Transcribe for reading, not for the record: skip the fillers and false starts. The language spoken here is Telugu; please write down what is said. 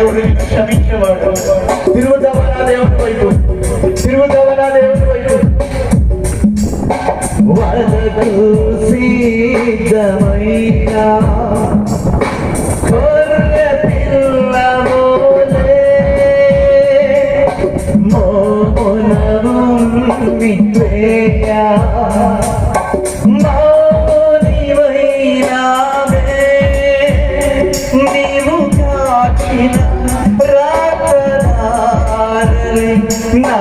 దేవుడు క్షమించేవాడు. తిరుగుతావా నా దేవుని వైపు, తిరుగుతావా నా దేవుని వైపు. వరదకు సిద్ధమైనా గొర్రె పిల్ల మోలే మోనమునివేయా మౌనివైనావే నీవు కాచిన ప్రార్థనాలే నా